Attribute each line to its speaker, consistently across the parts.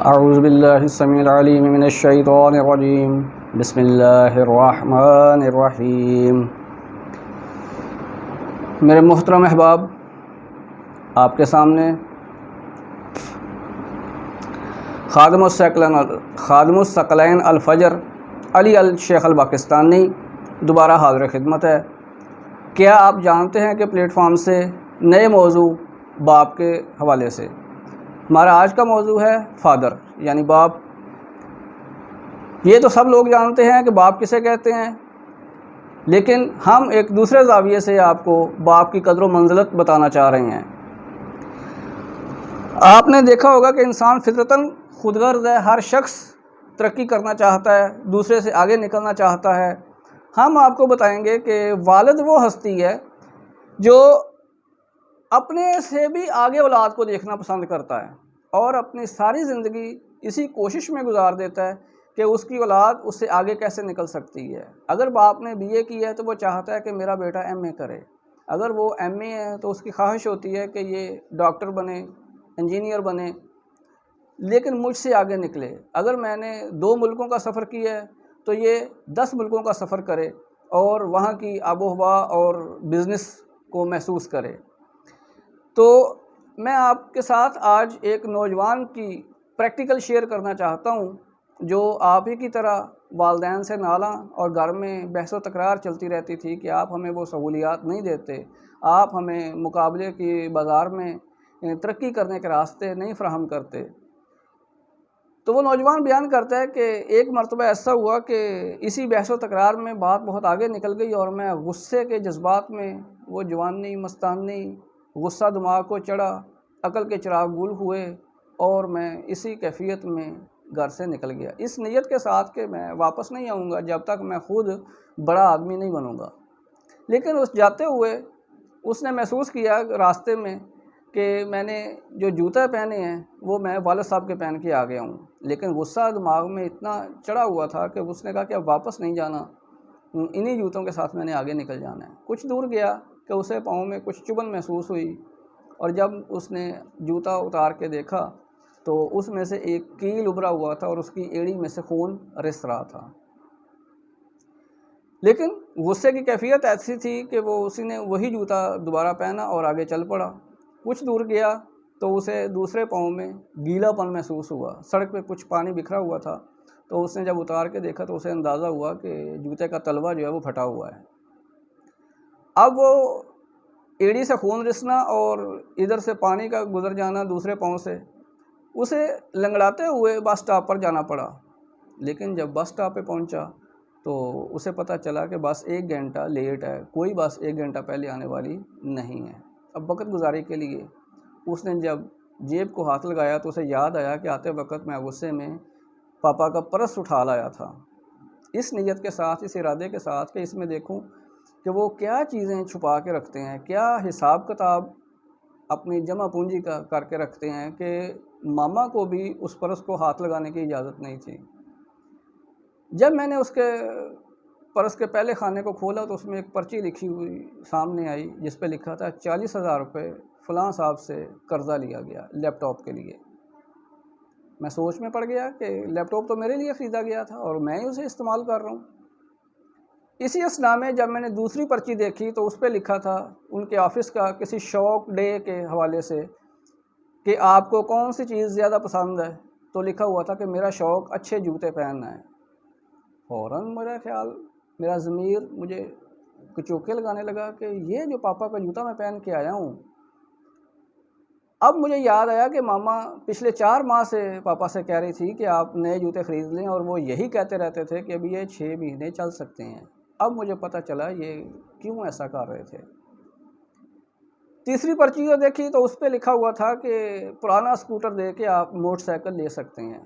Speaker 1: اعوذ باللہ السمیع العلیم من الشیطان الرجیم بسم اللہ الرحمن الرحیم۔ میرے محترم احباب، آپ کے سامنے خادم الثقلین الفجر علی الشیخ الپاکستانی دوبارہ حاضر خدمت ہے۔ کیا آپ جانتے ہیں کہ پلیٹ فارم سے نئے موضوع باپ کے حوالے سے ہمارا آج کا موضوع ہے فادر یعنی باپ۔ یہ تو سب لوگ جانتے ہیں کہ باپ کسے کہتے ہیں، لیکن ہم ایک دوسرے زاویے سے آپ کو باپ کی قدر و منزلت بتانا چاہ رہے ہیں۔ آپ نے دیکھا ہوگا کہ انسان فطرتاً خود غرض ہے، ہر شخص ترقی کرنا چاہتا ہے، دوسرے سے آگے نکلنا چاہتا ہے۔ ہم آپ کو بتائیں گے کہ والد وہ ہستی ہے جو اپنے سے بھی آگے اولاد کو دیکھنا پسند کرتا ہے اور اپنی ساری زندگی اسی کوشش میں گزار دیتا ہے کہ اس کی اولاد اس سے آگے کیسے نکل سکتی ہے۔ اگر باپ نے BA کی ہے تو وہ چاہتا ہے کہ میرا بیٹا MA کرے، اگر وہ MA ہے تو اس کی خواہش ہوتی ہے کہ یہ ڈاکٹر بنے، انجینئر بنے، لیکن مجھ سے آگے نکلے۔ اگر میں نے 2 ملکوں کا سفر کیا ہے تو یہ 10 ملکوں کا سفر کرے اور وہاں کی آب و ہوا اور بزنس کو محسوس کرے۔ تو میں آپ کے ساتھ آج ایک نوجوان کی پریکٹیکل شیئر کرنا چاہتا ہوں جو آپ ہی کی طرح والدین سے نالاں اور گھر میں بحث و تکرار چلتی رہتی تھی کہ آپ ہمیں وہ سہولیات نہیں دیتے، آپ ہمیں مقابلے کی بازار میں ترقی کرنے کے راستے نہیں فراہم کرتے۔ تو وہ نوجوان بیان کرتا ہے کہ ایک مرتبہ ایسا ہوا کہ اسی بحث و تکرار میں بات بہت آگے نکل گئی اور میں غصے کے جذبات میں، وہ جوانی مستانی غصہ دماغ کو چڑھا، عقل کے چراغ گل ہوئے اور میں اسی کیفیت میں گھر سے نکل گیا، اس نیت کے ساتھ کہ میں واپس نہیں آؤں گا جب تک میں خود بڑا آدمی نہیں بنوں گا۔ لیکن اس جاتے ہوئے اس نے محسوس کیا راستے میں کہ میں نے جو جوتے پہنے ہیں وہ میں والد صاحب کے پہن کے آ گیا ہوں، لیکن غصہ دماغ میں اتنا چڑھا ہوا تھا کہ اس نے کہا کہ اب واپس نہیں جانا، انہی جوتوں کے ساتھ میں نے آگے نکل جانا ہے۔ کچھ دور گیا کہ اسے پاؤں میں کچھ چبھن محسوس ہوئی اور جب اس نے جوتا اتار کے دیکھا تو اس میں سے ایک کیل ابھرا ہوا تھا اور اس کی ایڑی میں سے خون رس رہا تھا۔ لیکن غصے کی کیفیت ایسی تھی کہ وہ اسی نے وہی جوتا دوبارہ پہنا اور آگے چل پڑا۔ کچھ دور گیا تو اسے دوسرے پاؤں میں گیلا پن محسوس ہوا، سڑک پہ کچھ پانی بکھرا ہوا تھا تو اس نے جب اتار کے دیکھا تو اسے اندازہ ہوا کہ جوتے کا تلوا جو ہے وہ پھٹا ہوا ہے۔ اب وہ ایڑی سے خون رسنا اور ادھر سے پانی کا گزر جانا دوسرے پاؤں سے، اسے لنگڑاتے ہوئے بس سٹاپ پر جانا پڑا۔ لیکن جب بس سٹاپ پہ پہنچا تو اسے پتہ چلا کہ بس 1 گھنٹہ لیٹ ہے، کوئی بس 1 گھنٹہ پہلے آنے والی نہیں ہے۔ اب وقت گزاری کے لیے اس نے جب جیب کو ہاتھ لگایا تو اسے یاد آیا کہ آتے وقت میں غصے میں پاپا کا پرس اٹھا لایا تھا، اس نیت کے ساتھ، اس ارادے کے ساتھ کہ اس میں دیکھوں کہ وہ کیا چیزیں چھپا کے رکھتے ہیں، کیا حساب کتاب اپنی جمع پونجی کا کر کے رکھتے ہیں کہ ماما کو بھی اس پرس کو ہاتھ لگانے کی اجازت نہیں تھی۔ جب میں نے اس کے پرس کے پہلے خانے کو کھولا تو اس میں ایک پرچی لکھی ہوئی سامنے آئی جس پہ لکھا تھا 40,000 روپے فلاں صاحب سے قرضہ لیا گیا لیپ ٹاپ کے لیے۔ میں سوچ میں پڑ گیا کہ لیپ ٹاپ تو میرے لیے خریدا گیا تھا اور میں ہی اسے استعمال کر رہا ہوں۔ اسی اثنا میں جب میں نے دوسری پرچی دیکھی تو اس پہ لکھا تھا ان کے آفس کا کسی شوق ڈے کے حوالے سے کہ آپ کو کون سی چیز زیادہ پسند ہے، تو لکھا ہوا تھا کہ میرا شوق اچھے جوتے پہننا ہے۔ فوراً میرا خیال، میرا ضمیر مجھے کچوکے لگانے لگا کہ یہ جو پاپا کا جوتا میں پہن کے آیا ہوں۔ اب مجھے یاد آیا کہ ماما پچھلے 4 ماہ سے پاپا سے کہہ رہی تھی کہ آپ نئے جوتے خرید لیں اور وہ یہی کہتے رہتے تھے کہ ابھی یہ 6 مہینے چل سکتے ہیں۔ اب مجھے پتہ چلا یہ کیوں ایسا کر رہے تھے۔ تیسری پرچی کو دیکھی تو اس پہ لکھا ہوا تھا کہ پرانا اسکوٹر دے کے آپ موٹر سائیکل لے سکتے ہیں۔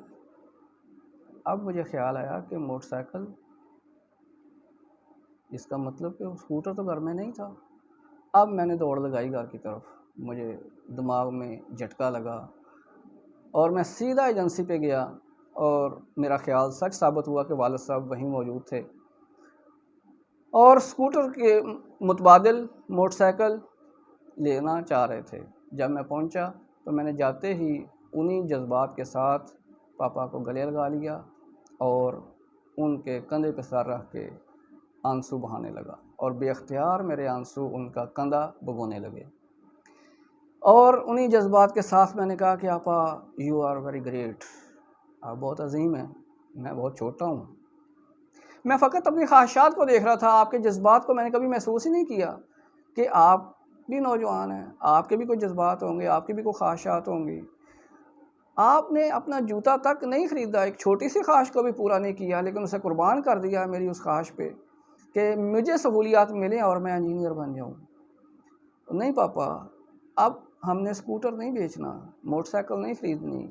Speaker 1: اب مجھے خیال آیا کہ موٹر سائیکل، اس کا مطلب کہ اسکوٹر تو گھر میں نہیں تھا۔ اب میں نے دوڑ لگائی گھر کی طرف، مجھے دماغ میں جھٹکا لگا اور میں سیدھا ایجنسی پہ گیا اور میرا خیال سچ ثابت ہوا کہ والد صاحب وہیں موجود تھے اور اسکوٹر کے متبادل موٹر سائیکل لینا چاہ رہے تھے۔ جب میں پہنچا تو میں نے جاتے ہی انہی جذبات کے ساتھ پاپا کو گلے لگا لیا اور ان کے کندھے پہ سر رکھ کے آنسو بہانے لگا، اور بے اختیار میرے آنسو ان کا کندھا بھگونے لگے۔ اور انہی جذبات کے ساتھ میں نے کہا کہ آپا یو آر ویری گریٹ، آپ بہت عظیم ہیں، میں بہت چھوٹا ہوں۔ میں فقط اپنی خواہشات کو دیکھ رہا تھا، آپ کے جذبات کو میں نے کبھی محسوس ہی نہیں کیا کہ آپ بھی نوجوان ہیں، آپ کے بھی کوئی جذبات ہوں گے، آپ کی بھی کوئی خواہشات ہوں گی۔ آپ نے اپنا جوتا تک نہیں خریدا، ایک چھوٹی سی خواہش کو بھی پورا نہیں کیا، لیکن اسے قربان کر دیا میری اس خواہش پہ کہ مجھے سہولیات ملیں اور میں انجینئر بن جاؤں۔ نہیں پاپا، اب ہم نے اسکوٹر نہیں بیچنا، موٹر سائیکل نہیں خریدنی،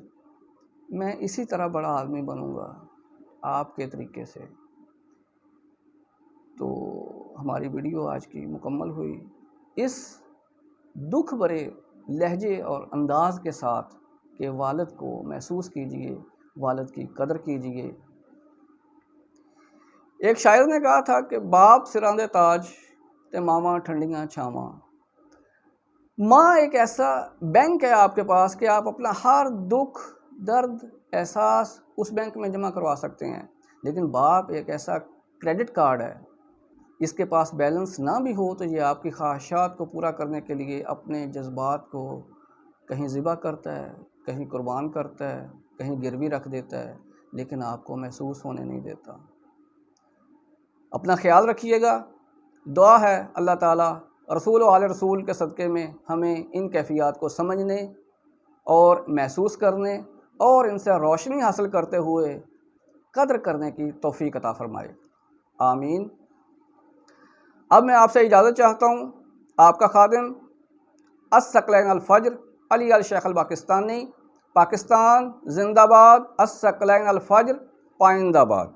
Speaker 1: میں اسی طرح بڑا آدمی بنوں گا آپ کے طریقے سے۔ تو ہماری ویڈیو آج کی مکمل ہوئی۔ اس دکھ بھرے لہجے اور انداز کے ساتھ کہ والد کو محسوس کیجئے، والد کی قدر کیجئے۔ ایک شاعر نے کہا تھا کہ باپ سراں دے تاج تے ماواں ٹھنڈیاں چھاواں۔ ماں ایک ایسا بینک ہے آپ کے پاس کہ آپ اپنا ہر دکھ، درد، احساس اس بینک میں جمع کروا سکتے ہیں، لیکن باپ ایک ایسا کریڈٹ کارڈ ہے، اس کے پاس بیلنس نہ بھی ہو تو یہ آپ کی خواہشات کو پورا کرنے کے لیے اپنے جذبات کو کہیں ذبح کرتا ہے، کہیں قربان کرتا ہے، کہیں گروی رکھ دیتا ہے، لیکن آپ کو محسوس ہونے نہیں دیتا۔ اپنا خیال رکھیے گا۔ دعا ہے اللہ تعالیٰ رسول و آل رسول کے صدقے میں ہمیں ان کیفیات کو سمجھنے اور محسوس کرنے اور ان سے روشنی حاصل کرتے ہوئے قدر کرنے کی توفیق عطا فرمائے، آمین۔ اب میں آپ سے اجازت چاہتا ہوں، آپ کا خادم الثقلین الفجر علی الشیخ الپاکستانی، پاکستان زندہ باد، الثقلین الفجر پائندہ باد۔